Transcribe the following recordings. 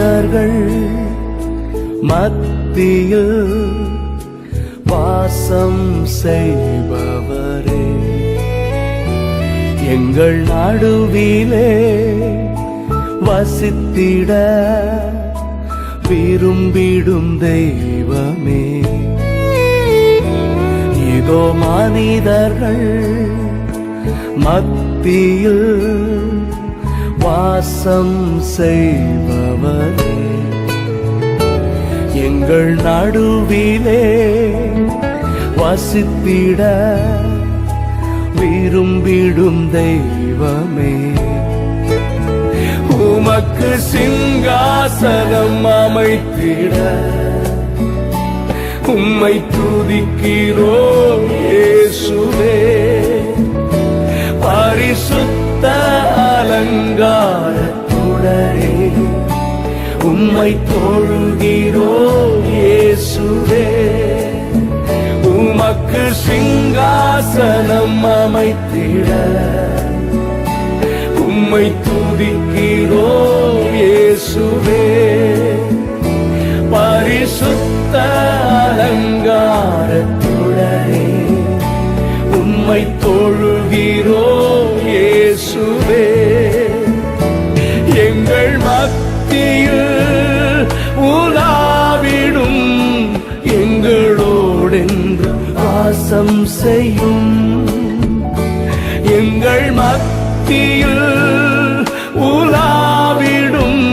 மானிடர்கள் மத்தியில் வாசம் செய்பவரே, எங்கள் நடுவிலே வசித்திட விரும்பிடும் தெய்வமே, இதோ மனிதர்கள் மத்தியில் வாசம் செய்பவரே, எங்கள் நடுவிலே வசித்திட விரும்பிடும் தெய்வமே, உமக்கு சிங்காசனம் அமைத்திட உம்மை துதிக்கிறோம் இயேசுவே, பரிசுத்த அலங்காரத்துடனே உம்மை தொழுகிறோம் இயேசுவே, உமக்கு சிங்காசனம் அமைத்திட உம்மை துதிக்கிறோம் இயேசுவே, பரிசுத்த அலங்காரத்துடனே உம்மை தொழுகிறோம் இயேசுவே, எங்கள் மத்தியில் உலாவிடும் எங்களோடென்று வாசம் செய்யும், எங்கள் மத்தியில் உலாவிடும்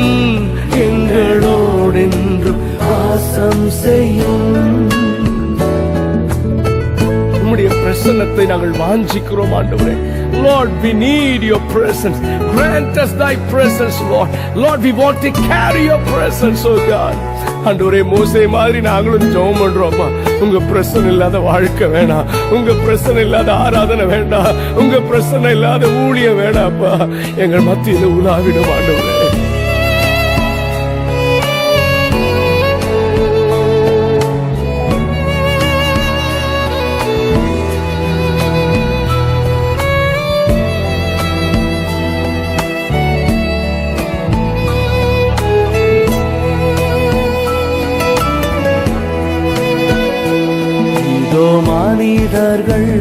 எங்களோடென்று வாசம் செய்யும். உம்முடைய பிரசன்னத்தை நாங்கள் வாஞ்சிக்கிறோம் ஆண்டவரே. Lord, we need your presence. Grant us thy presence, Lord. Lord, we want to carry your presence, oh God. ஆண்டவரே, மோசே மாதிரி நாங்களும் ஜெபம் பண்றோம்ப்பா. உங்க பிரசன்னம் இல்லாத வாழ்க்கை வேணாம், உங்க பிரசன்னம் இல்லாத ஆராதனை வேண்டாம், உங்க பிரசன்னம் இல்லாத ஊழியம் வேண்டாப்பா. எங்கள் மத்தியில் உலாவிடும் ஆண்டவரே. மனிதர்கள்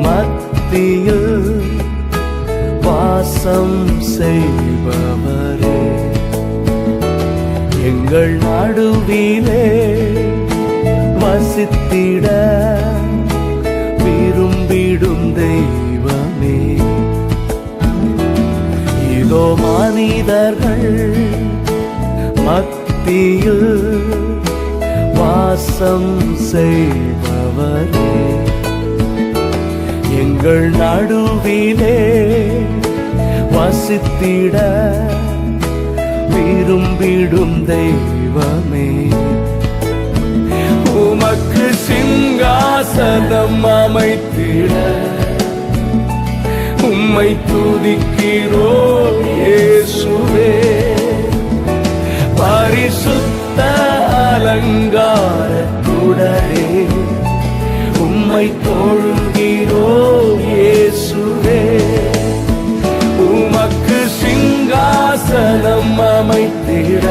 மத்தியில் வாசம் செய்பவரே, எங்கள் நடுவிலே வசித்திட விரும்பிடும் தெய்வமே, இதோ மனிதர்கள் மத்தியில் வாசம் செய்பவரே, எங்கள் நடுவிலே வசித்திட விரும்பிடும் தெய்வமே, உமக்கு சிங்காசனம் அமைத்திட உம்மை துதிக்கிறோம் இயேசுவே, பரிசுத்த அலங்காரத்துடனே உம்மை தொழுகிறோம் இயேசுவே, உமக்கு சிங்காசனம் அமைத்திட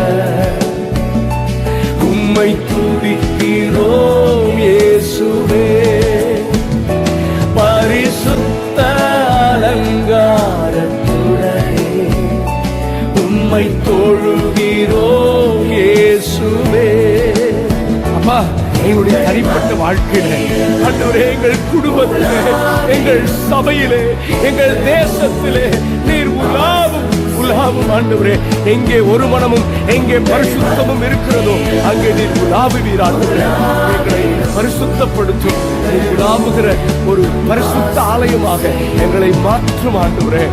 உம்மை துதிக்கிறோம் இயேசுவே, பரிசுத்த அலங்காரத்துடனே உம்மை தொழுகிறோம் இயேசுவே. அப்பா, எங்களுடைய தனிப்பட்ட வாழ்க்கையிலே ஆண்டவரே, எங்கள் குடும்பத்திலே, எங்கள் சபையிலே, எங்கள் தேசத்திலே நீர் உலாவும் ஆண்டவரே. எங்கே ஒரு மனமும் எங்கே பரிசுத்தமும் இருக்கிறதோ அங்கே நீர் உலாவுவீர் ஆண்டவரே. எங்களை பரிசுத்தப்படுத்தும், உலாவுகிற ஒரு பரிசுத்த ஆலயமாக எங்களை மாற்றும் ஆண்டவரே.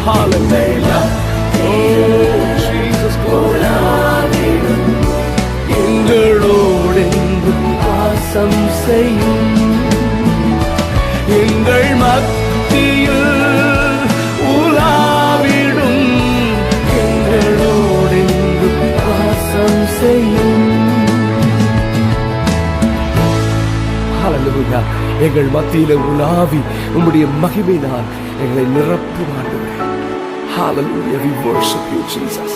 ஹல்லேலூயா. ஓ ஜீசஸ், எங்களோடு வாசம் செய்யும், எங்கள் மத்தியில் உலாவிடும் எங்களோடு வாசம் செய்யும். ஹல்லேலூயா. எங்கள் மத்தியில் உலாவி உம்முடைய மகிமையினால் எங்களை நிரப்பும் ஆண்டவரே. Hallelujah, we worship you, Jesus.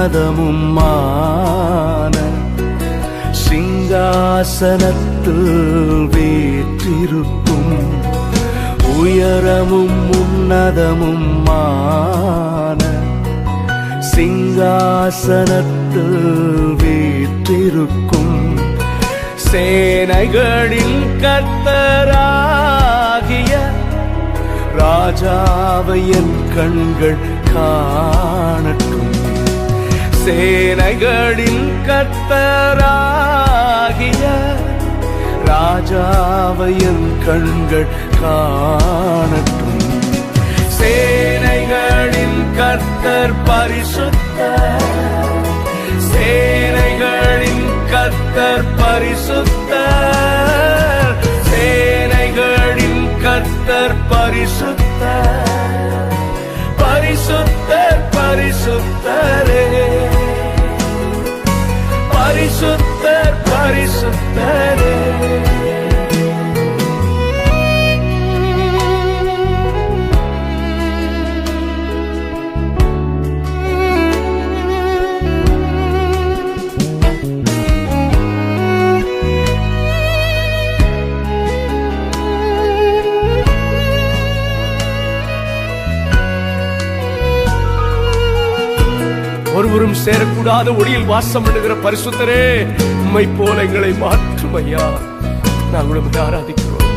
உன்னதமுமான சிங்காசனத்தில் வீற்றிருக்கும் உயரமும் உன்னதமுமான சிங்காசனத்தில் வீற்றிருக்கும் சேனைகளின் கர்த்தராகிய ராஜாவை என் கண்கள் காணட்டும். சேனைகளின் கர்த்தராகிய ராஜாவை என் கண்கள் காணட்டும். சேனைகளின் கர்த்தர் பரிசுத்தர், சேனைகளின் கர்த்தர் பரிசுத்தர், சேனைகளின் கர்த்தர் பரிசுத்தர், பரிசுத்தர் பரிசுத்தரே, பரிசுத்தர் பரிசுத்தரே. ஒருவரும் சேரக்கூடாத ஒளியில் வாசம் பண்ணுகிற பரிசுத்தரே, உம்மை போல எங்களை மாற்றும் ஐயா. நாங்கள் உம்மை ஆராதிக்கிறோம்.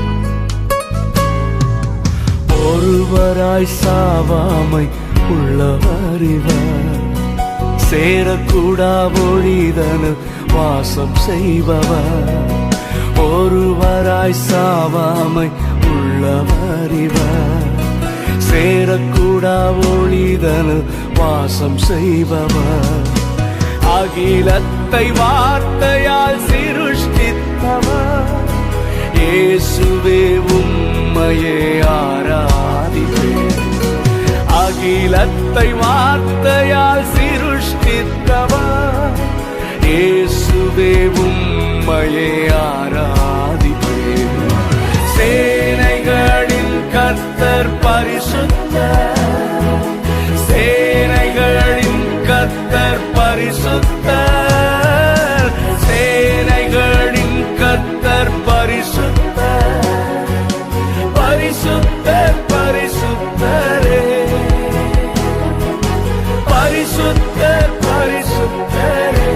ஒருவராய் சாவாமை உள்ளவர் இவர், சேரக்கூடா ஒளிதனில் வாசம் செய்பவர். ஒருவராய் சாவாமை உள்ளவர் இவர், சேரக்கூடா ஒளிதனில் வாசம் செய்பவர். அகிலத்தை வார்த்தையால் சிருஷ்டித்தவர், இயேசுவே உம்மையே ஆராதிப்பேன். அகிலத்தை வார்த்தையால் சிருஷ்டித்தவர், இயேசுவே உம்மையே ஆராதிப்பேன். சேனைகளின் கர்த்தர் பரிசுத்தர், சேனைகளின் கர்த்தர் பரிசுத்தர், சேனைகளின் கர்த்தர் பரிசுத்தர், பரிசுத்தர் பரிசுத்தரே, பரிசுத்தர் பரிசுத்தரே.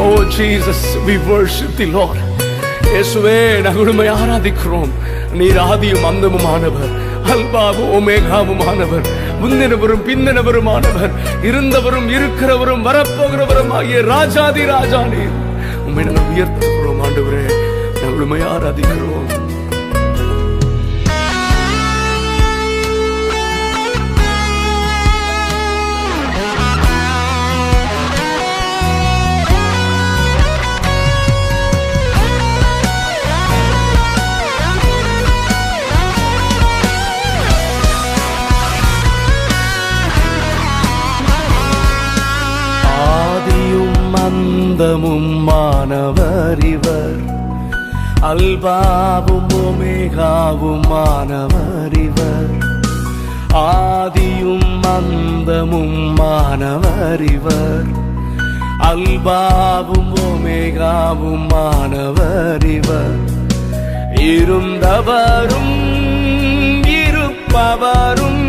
Oh Jesus, we worship the Lord. இயேசுவே, நாங்கள் உம்மை ஆராதிக்கிறோம். நீர் ஆதியும் அந்தமுமானவர், அல்பாவும் ஓமேகாவுமானவர், முந்தினவரும் பிந்தினவருமானவர், இருந்தவரும் இருக்கிறவரும் வரப்போகிறவரும் ஆகிய ராஜாதி ராஜா நீர். உம்மை நாங்கள் உயர்த்துகிறோம் ஆண்டவரே, நாங்கள் உம்மை ஆராதிக்கிறோம். அந்தமும் மானவர் இவர், அல்பாவும் ஓமேகாவும் மானவர் இவர். ஆதியும் அந்தமும் மானவர் இவர், அல்பாவும் ஓமேகாவும் மானவர் இவர். இருந்தவரும் இருப்பவரும்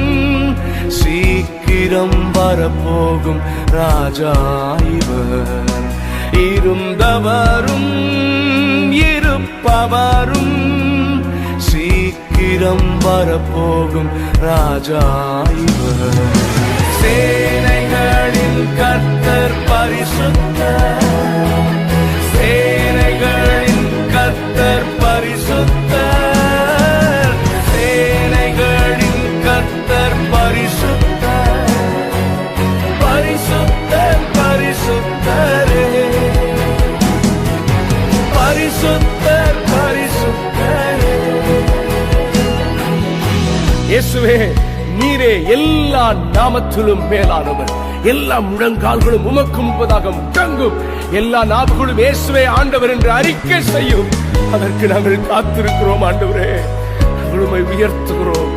சீக்கிரம் வரப்போகும் ராஜா இவர். இருந்தவரும் இருப்பவரும் சீக்கிரம் வரப்போகும் ராஜா இவர். சேனைகளின் கர்த்தர் பரிசுத்தர், சேனைகளின் கர்த்தர் பரிசுத்தர், சேனைகளின் கர்த்தர் பரிசுத்தர், பரிசுத்தர் பரிசுத்தரே, பரிசுத்தர் பரிசுத்தரே. இயேசுவே, நீரே எல்லா நாமத்திலும் மேலானவர். எல்லா முழங்கால்களும் உமக்கு முன்பதாக முழங்கும், எல்லா நாவுகளும் இயேசுவே ஆண்டவர் என்று அறிக்கை செய்யும். அதற்கு நாங்கள் காத்திருக்கிறோம் ஆண்டவரே. நாங்கள் உம்மை உயர்த்துகிறோம்,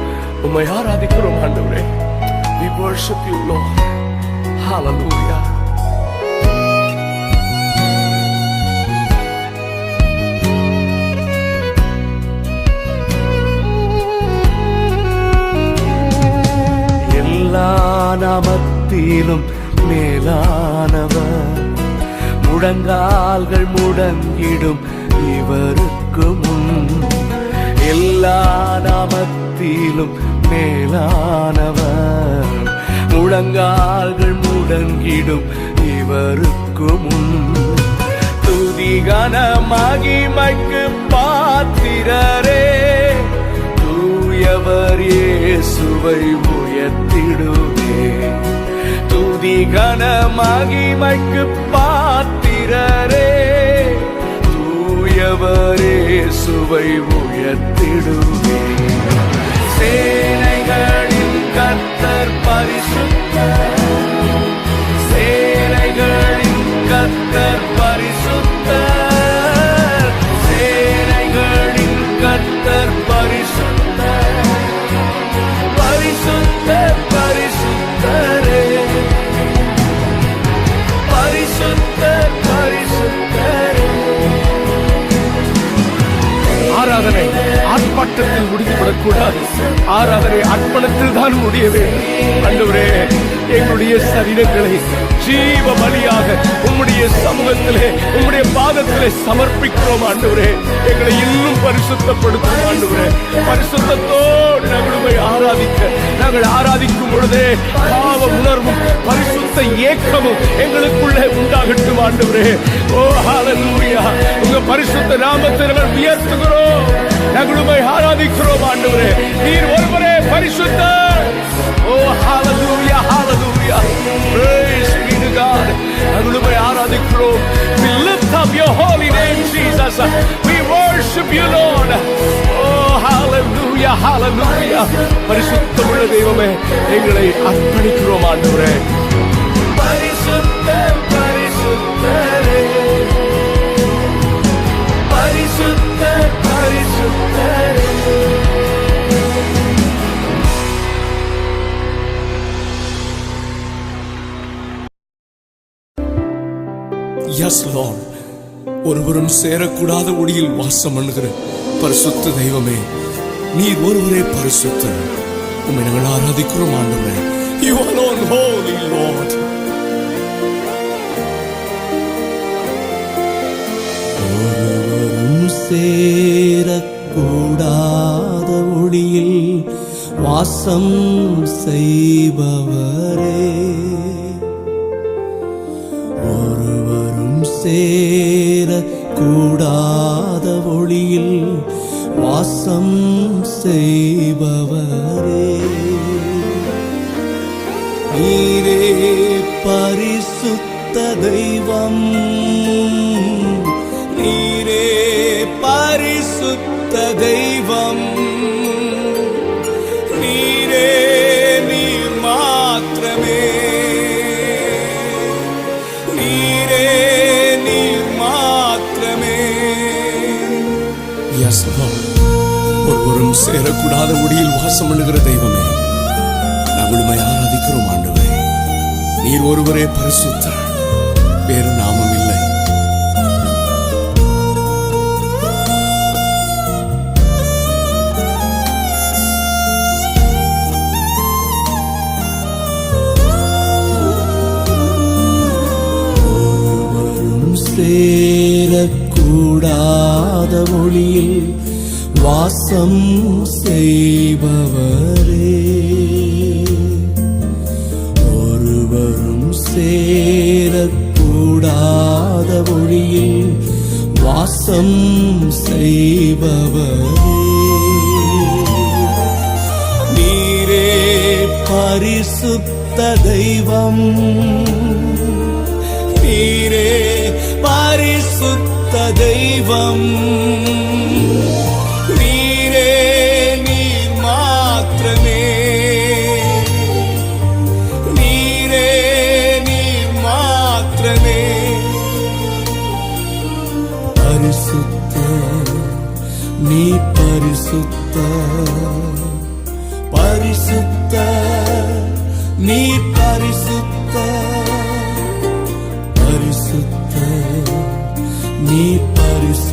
உம்மை ஆராதிக்கிறோம் ஆண்டவரே. We worship you, Lord. Hallelujah. எல்லா நாமத்திலும் மேலானவர், முழங்கால்கள் முடங்கிடும் இவருக்கு முன். எல்லா நாமத்திலும் மேலானவர், முழங்கால்கள் முடங்கிடும் இவருக்கு முன். துதி கன மகிமைக்கு பாத்திரரே, தூயவர் இயேசுவை உயர்த்திடுவே. துதி கன மகிமைக்கு பாத்திரரே, தூயவர் இயேசுவை உயர்த்திடுவே. சேனைகளின் கர்த்தர் பரிசுத்தர், சேனைகளின் கர்த்தர் பரிசுத்தர், சேனைகளின் கர்த்தர் பரிசுத்தர், பரிசுத்தர் பரிசுத்தரே, பரிசுத்தர் பரிசுத்தரே. ஆராதனை ஆர்ப்பாட்டத்தில் முடிந்துவிடக்கூடாது. ஆராதனை அர்ப்பணத்தில் தான் முடிய வேண்டும். ஆண்டவரே, எங்களுடைய சரீரங்களை ஜீவ பலியாக உம்முடைய சமூகத்திலே உம்முடைய பாதத்திலே சமர்ப்பிக்கிறோம். ஆண்டவரே, எங்களை இன்னும் பரிசுத்தப்படுத்தும். ஆண்டவரே, பரிசுத்தத்தோடு நாங்கள் ஆராதிக்க, நாங்கள் ஆராதிக்கும் பொழுதே பாவ உணர்வும் பரிசுத்த ஏக்கமும் எங்களுக்குள்ளே உண்டாகட்டும். ஆண்டவரே, ஓ ஹல்லேலூயா, உங்க பரிசுத்த நாமத்தை நாங்கள் உயர்த்துகிறோம், நாங்கள் ஆராதிக்கிறோம். ஆண்டவரே, நீர் ஒருவரே பரிசுத்தர். ஓ ஹல்லேலூயா, ஹல்லேலூயா, praise be to God. நாங்கள் ஆராதிக்கிறோம். We lift up your holy name, Jesus. We worship you, Lord. Oh hallelujah, hallelujah. பரிசுத்தமுள்ள தெய்வமே, எங்களை அர்ப்பணிக்கிறோம். ஆண்டவரே, பரிசுத்தர் பரிசுத்தரே, பரிசுத்தர் பரிசுத்தரே. Yes Lord, ஒருவரும் சேரக்கூடாத ஒளியில் வாசம் பண்ணுகிற பரிசுத்த தெய்வமே, நீர் ஒருவரே பரிசுத்தர். உம்மை நாங்கள் ஆராதிக்கிறோம். ஆண்டவரே, You alone holy Lord. ஒருவரும் சேரக்கூடாத ஒளியில் வாசம் செய்பவரே, ஒருவரும் சேரக்கூடாத ஒளியில் வாசம் செய்பவரே, நீரே பரிசுத்த தெய்வம், நீரே பரிசுத்த தெய்வம், நீரே நீர் மாத்திரமே, நீரே நீர் மாத்திரமே. Yes Lord, ஒருவரும் சேரக்கூடாத ஒளியில் வாசம் பண்ணுகிற தெய்வமே, நாங்கள் உம்மை ஆராதிக்கிறோம். ஆண்டவரே, நீர் ஒருவரே பரிசுத்தர், வேறு நாமம் இல்லை. ஒருவரும் சேரக்கூடாத ஒளியில் வாசம் செய்பவரே, ஒருவரும் சேரக்கூடாத ஒளியில் வாசம் செய்பவரே, நீரே பரிசுத்த தெய்வம், நீரே பரிசுத்த தெய்வம், நீரே நீர் மாத்திரமே, நீரே நீர் மாத்திரமே. பரிசுத்த நீ பரிசுத்த, பரிசுத்த நீ பரிசுத்த,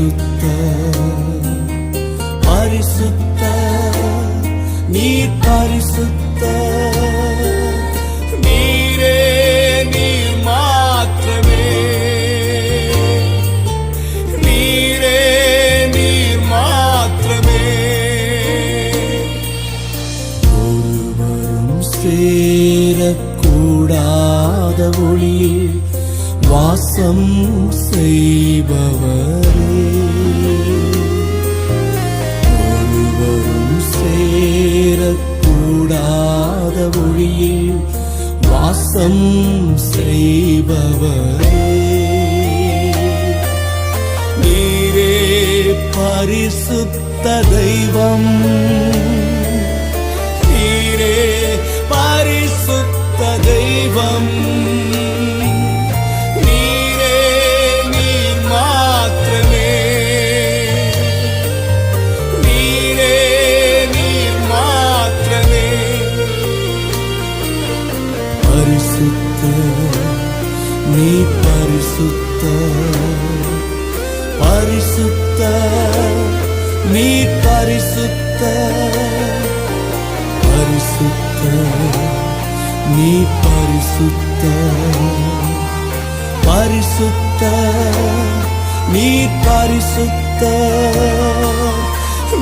பரிசுத்த பரிசுத்த நீர் பரிசுத்த நீரே நீர் மாத்திரமே நீரே நீர் மாத்திரமே ஒருவரும் சேரக்கூடாத ஒளியில் வாசம் செய்பவரே ஒருவரும் சேரக்கூடாத ஒளியில் வாசம் செய்பவரே நீரே பரிசுத்த தெய்வம் நீரே பரிசுத்த தெய்வம் நீ பரிசுத்த பரிசுத்த நீ பரிசுத்த பரிசுத்த நீ பரிசுத்த பரிசுத்த நீ பரிசுத்த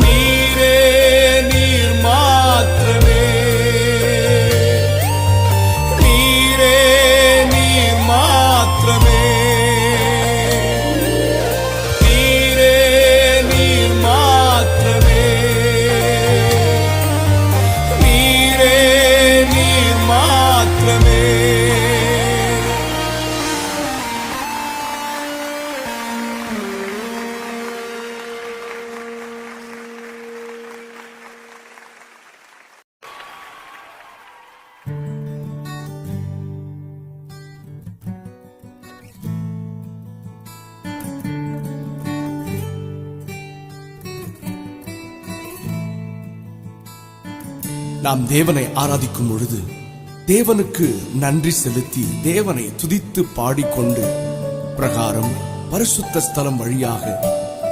நீரே நீர் மாத்திரமே நாம் தேவனை ஆராதிக்கும் பொழுது தேவனுக்கு நன்றி செலுத்தி தேவனை துதித்து பாடிக்கொண்டு பிரகாரம் பரிசுத்த ஸ்தலம் வழியாக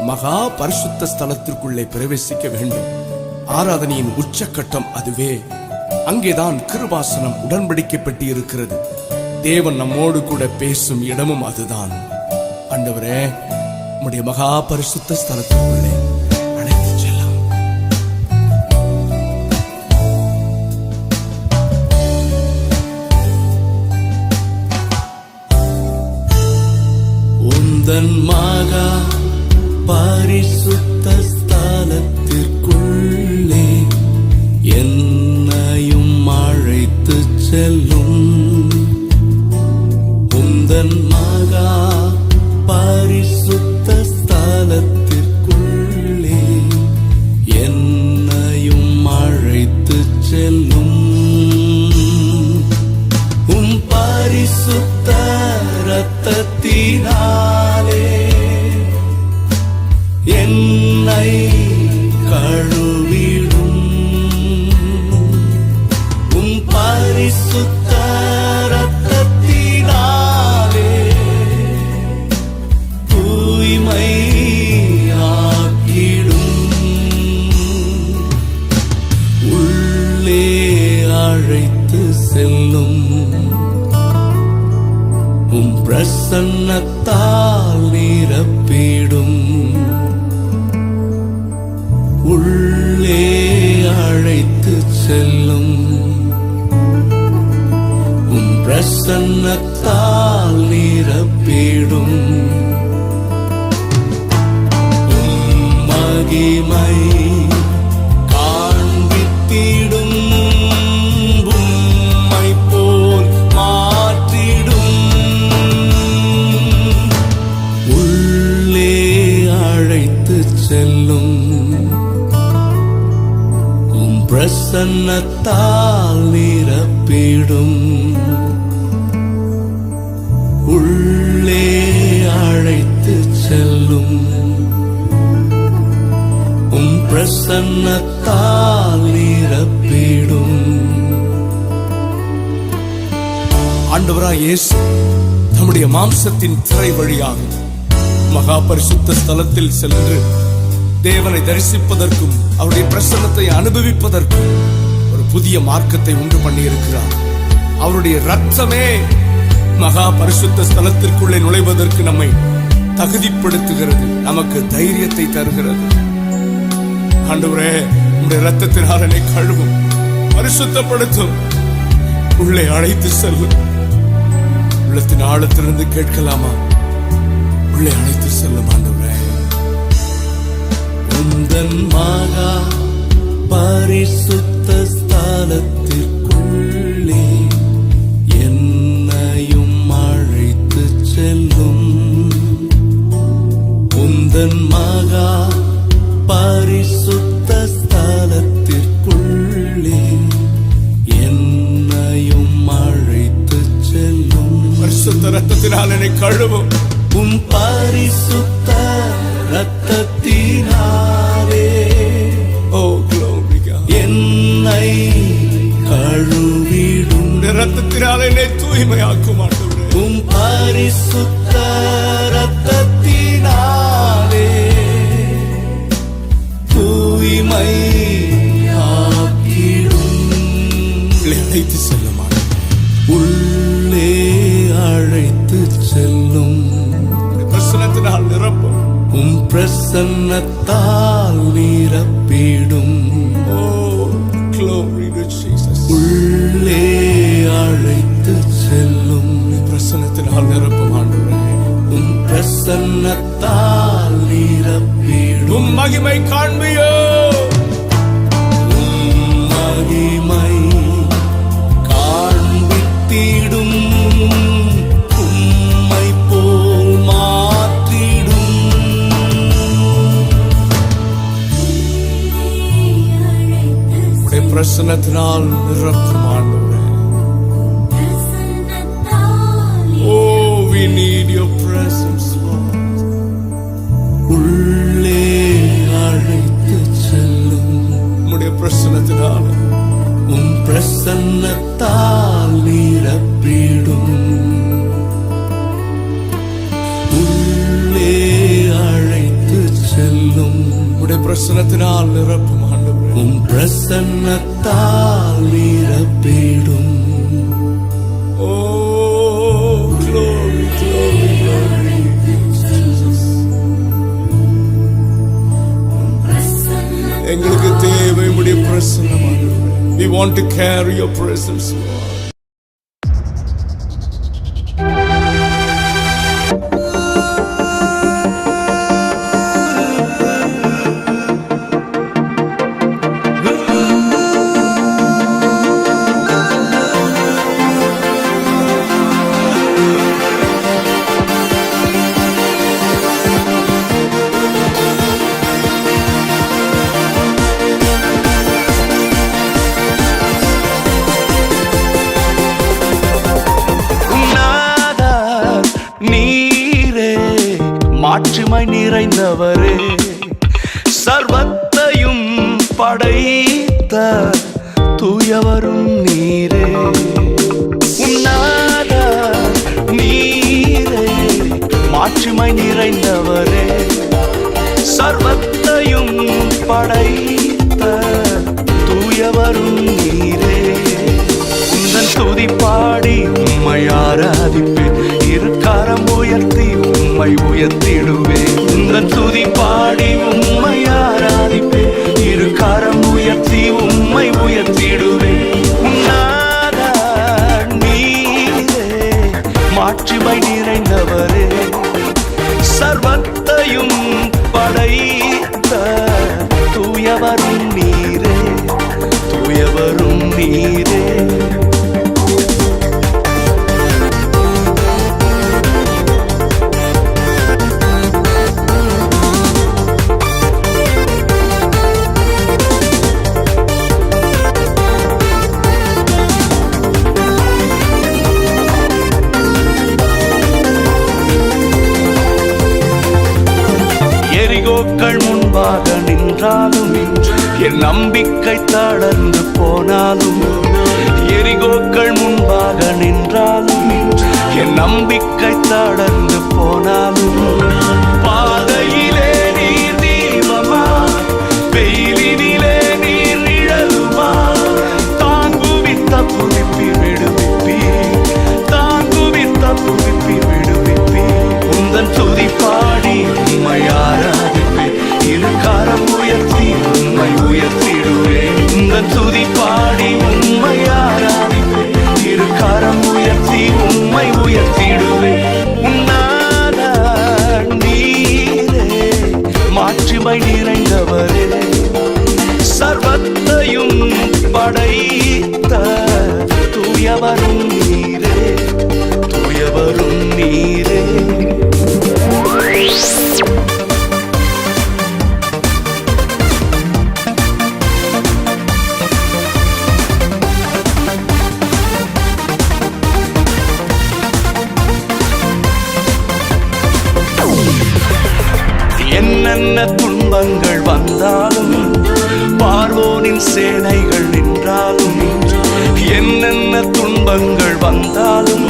மகா பரிசுத்த ஸ்தலத்திற்குள்ளே பிரவேசிக்க வேண்டும். ஆராதனையின் உச்சக்கட்டம் அதுவே. அங்கேதான் கிருபாசனம் உடன்படிக்கை பெட்டி இருக்கிறது. தேவன் நம்மோடு கூட பேசும் இடமும் அதுதான். ஆண்டவரே, உம்முடைய மகா பரிசுத்த ஸ்தலத்திற்குள்ளே அழைத்து செல்லாம். உந்தன் மகா பரிசுத்த ஸ்தலத்திற்குள்ளே என்னையும் அழைத்து செல்லும். உந்தன் மகா பரிசுத்த ஸ்தலத்திற்குள்ளே என்னையும் அழைத்து செல்லும். உம் பரிசுத்த இரத்தத்தினாலே என்னை கழுவிடும். உம் பரிசுத்த இரத்தத்தினாலே தூய்மையாக்கிடும். உள்ளே அழைத்து செல்லும். உம் பிரசன்னத்தால் நிரப்பிடும். உள்ளே அழைத்து செல்லும். உம் பிரசன்னத்தால் நிரப்பிடும். உம் மகிமை காண்பித்திடும். உம்மை போல் மாற்றிடும். உள்ளே அழைத்து செல்லும். உம் பிரசன்னத்தால் நிரப்பிடும். உள்ளே அழைத்து செல்லும். உம் பிரசன்னத்தால் நிரப்பிடும். ஆண்டவராய் இயேசு தம்முடைய மாம்சத்தின் திரை வழியாக மகா பரிசுத்த ஸ்தலத்தில் சென்று தேவனை தரிசிப்பதற்கும் அவருடைய பிரசன்னத்தை அனுபவிப்பதற்கும் ஒரு புதிய மார்க்கத்தை உண்டு பண்ணி இருக்கிறார். அவருடைய ரத்தமே மகா பரிசுத்த ஸ்தலத்திற்குள்ளே நுழைவதற்கு நம்மை தகுதிப்படுத்துகிறது, நமக்கு தைரியத்தை தருகிறது. ஆண்டவரே, உம்முடைய ரத்தத்தினால் என்னை கழுவும், பரிசுத்தப்படுத்தும், உள்ளே அழைத்து செல்லும். உள்ளத்தின் ஆழத்திலிருந்து கேட்கலாமா? உள்ளே அழைத்து செல்லும் ஆண்டவரே. உந்தன் மகா பரிசுத்த ஸ்தலத்திற்குள்ளே என்னையும் அழைத்து செல்லும். உந்தன் மகா பரிசுத்த ஸ்தலத்திற்குள்ளே என்னையும் அழைத்து செல்லும். பரிசுத்த ரத்தத்தினால் என்னை கழுவும். உம் பரிசுத்த ரத்தத்தினாலே என்னை கழுவிடும். ரத்தத்தினால் என்னை தூய்மையாக்கும் ஆண்டவரே. உம் பரிசுத்த ரத்தத்தினாலே தூய்மை ஆக்கிடும். அழைத்து செல்லும் ஆண்டவரே. உள்ளே அழைத்து செல்லும். பிரசன்னத்தினால் நிரப்பும். உம் பிரசன்னத்தால் நிரப்பிடும். Glory to Jesus. உள்ளே அழைத்து செல்லும். பிரசன்னத்தினால் நிரப்பும் ஆண்டவரே. உம் பிரசன்னத்தால் நிரப்பிடும். உம் மகிமை காண்பியோ. உம் மகிமை காண்பித்திடும். உம்மை போல் மாற்றிடும். உம்முடைய பிரசன்னத்தினால் நிரப்பும் ஆண்டவரே. Oh, we need your presence, Lord. உள்ளே அழைத்து செல்லும். உம்முடைய பிரசன்னத்தினால் உம் பிரசன்னத்தால் நிரப்பிடும். உள்ளே அழைத்து செல்லும். உம்முடைய பிரசன்னத்தினால் நிரப்பும் ஆண்டவரே. உம் பிரசன்னத்தால் நிரப்பிடும். Oh, glory, glory, glory. எங்களுக்கு தேவை உம்முடைய பிரசன்னம் ஆண்டவரே. We want to carry your presence, Lord. மாட்சிமை நிறைந்தவரே, சர்வத்தையும் படைத்த தூயவரும் நீரே. உன்னாத நீரே, மாட்சிமை நிறைந்தவரே, சர்வத்தையும் படைத்த தூயவரும் நீரே. உந்தன் துதி பாடி உம்மை ஆராதிப்பேன், இரு கரம் உயர்த்தி உம்மை உயர்த்திடுவேன். உந்தன் துதி பாடி உம்மை ஆராதிப்பேன், இரு கரம் உயர்த்தி உம்மை உயர்த்திடுவேன். உன்னாத நீரே, மாட்சிமை நிறைந்தவரே, சர்வத்தையும் படைத்த தூயவரும் நீரே, தூயவரும் நீரே. எரிகோக்கள் முன்பாக நின்றாலும் என் நம்பிக்கை தளர்ந்து போனாலும், எரிகோக்கள் முன்பாக நின்றாலும் என் நம்பிக்கை தளர்ந்து போனாலும், என்னென்ன துன்பங்கள் வந்தாலும் பார்வோனின் சேனைகள் நின்றாலும் என்னென்ன துன்பங்கள் வந்தாலும்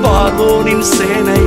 பார்வோனின் சேனை